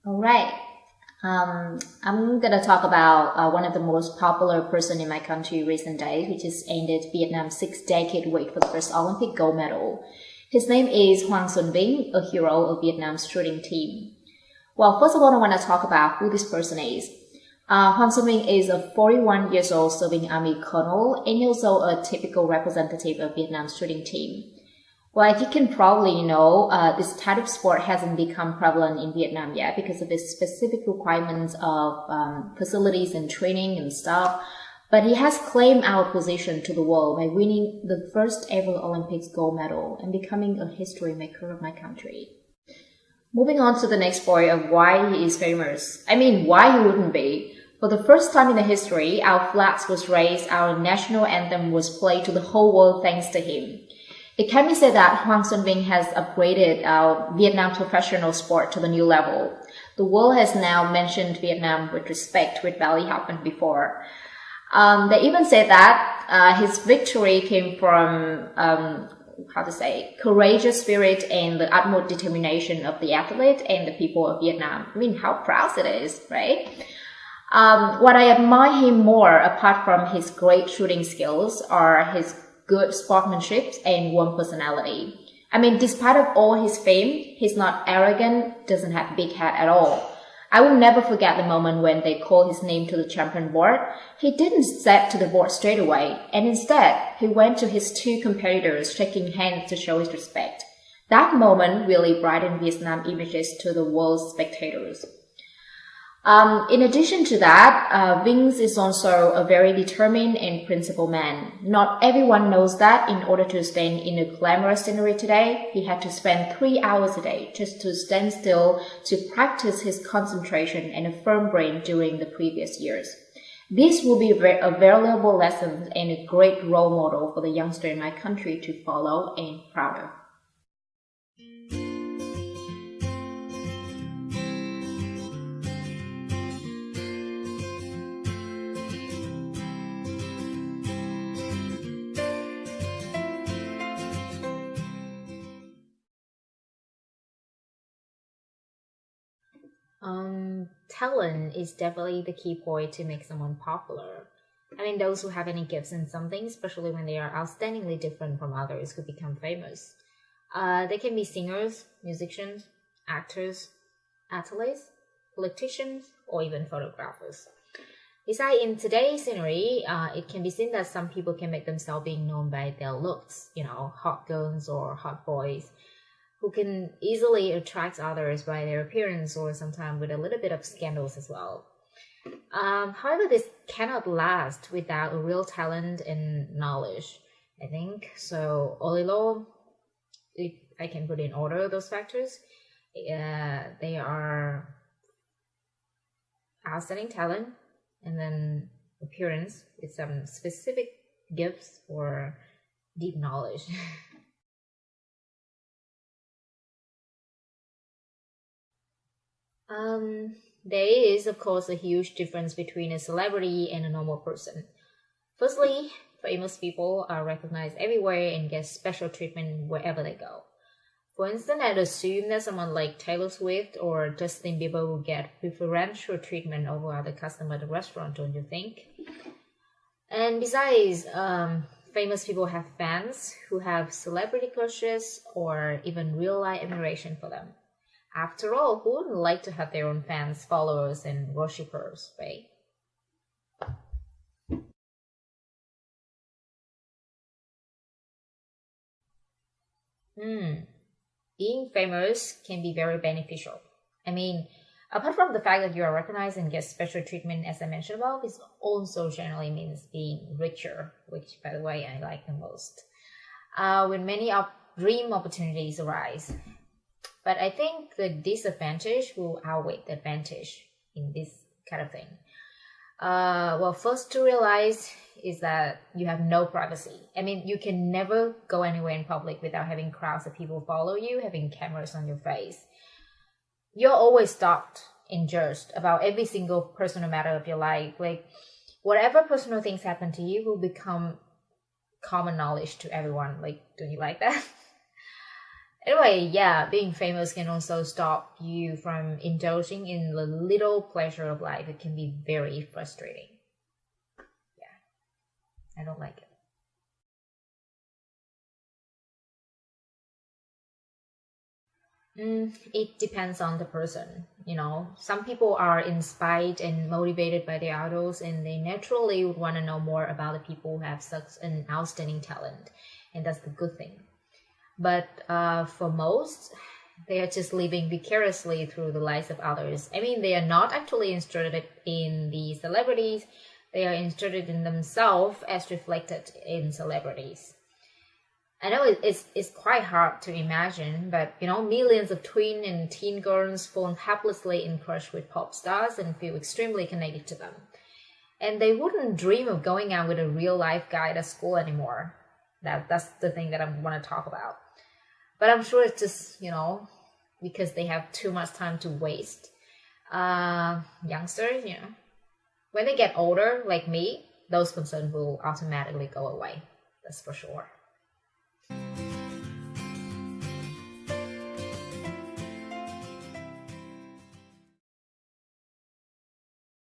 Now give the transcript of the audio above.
All right. I'm gonna talk about one of the most popular person in my country recent days, which is ended Vietnam's 6-decade wait for the first Olympic gold medal. His name is Hoàng Xuân Vinh, a hero of Vietnam's shooting team. Well, first of all, I want to talk about who this person is. Hoàng Xuân Vinh is a 41 years old serving army colonel and also a typical representative of Vietnam's shooting team. Well, as you can probably know, this type of sport hasn't become prevalent in Vietnam yet because of its specific requirements of facilities and training and stuff. But he has claimed our position to the world by winning the first ever Olympics gold medal and becoming a history maker of my country. Moving on to the next point of why he is famous. I mean, why he wouldn't be. For the first time in the history, our flags was raised, our national anthem was played to the whole world thanks to him. It can be said that Hoàng Xuân Vinh has upgraded our Vietnam professional sport to the new level. The world has now mentioned Vietnam with respect, which barely happened before. They even said that his victory came from, courageous spirit and the utmost determination of the athlete and the people of Vietnam. I mean, how proud it is, right? What I admire him more, apart from his great shooting skills, are his good sportsmanship and warm personality. I mean, despite of all his fame, he's not arrogant, doesn't have big head at all. I will never forget the moment when they called his name to the champion board. He didn't step to the board straight away, and instead, he went to his two competitors, shaking hands to show his respect. That moment really brightened Vietnam images to the world's spectators. In addition to that, Vinh is also a very determined and principled man. Not everyone knows that in order to stand in a glamorous scenery today, he had to spend 3 hours a day just to stand still to practice his concentration and a firm brain during the previous years. This will be a valuable lesson and a great role model for the youngster in my country to follow and proud of. Talent is definitely the key point to make someone popular. I mean, those who have any gifts in something, especially when they are outstandingly different from others, could become famous. They can be singers, musicians, actors, athletes, politicians, or even photographers. Besides, in today's scenery, it can be seen that some people can make themselves being known by their looks, hot girls or hot boys, who can easily attract others by their appearance or sometimes with a little bit of scandals as well. However, this cannot last without a real talent and knowledge, I think. So all in all, if I can put in order those factors, they are outstanding talent and then appearance with some specific gifts or deep knowledge. There is, of course, a huge difference between a celebrity and a normal person. Firstly, famous people are recognized everywhere and get special treatment wherever they go. For instance, I'd assume that someone like Taylor Swift or Justin Bieber will get preferential treatment over other customers at the restaurant, don't you think? And besides, famous people have fans who have celebrity crushes or even real-life admiration for them. After all, who wouldn't like to have their own fans, followers, and worshippers, right? Being famous can be very beneficial. I mean, apart from the fact that you are recognized and get special treatment, as I mentioned above, it also generally means being richer, which, by the way, I like the most. When many dream opportunities arise. But I think the disadvantage will outweigh the advantage in this kind of thing. Well, first to realize is that you have no privacy. I mean, you can never go anywhere in public without having crowds of people follow you, having cameras on your face. You're always stalked and judged about every single personal matter of your life. Like, whatever personal things happen to you will become common knowledge to everyone. Like, don't you like that? Anyway, yeah, being famous can also stop you from indulging in the little pleasure of life. It can be very frustrating. Yeah, I don't like it. It depends on the person. Some people are inspired and motivated by their idols, and they naturally would want to know more about the people who have such an outstanding talent, and that's the good thing. But for most, they are just living vicariously through the lives of others. I mean, they are not actually interested in the celebrities. They are interested in themselves as reflected in celebrities. I know it's quite hard to imagine, but millions of twin and teen girls fall helplessly in crush with pop stars and feel extremely connected to them. And they wouldn't dream of going out with a real life guy at school anymore. That's the thing that I want to talk about. But I'm sure it's just, because they have too much time to waste. Youngsters, when they get older, like me, those concerns will automatically go away. That's for sure.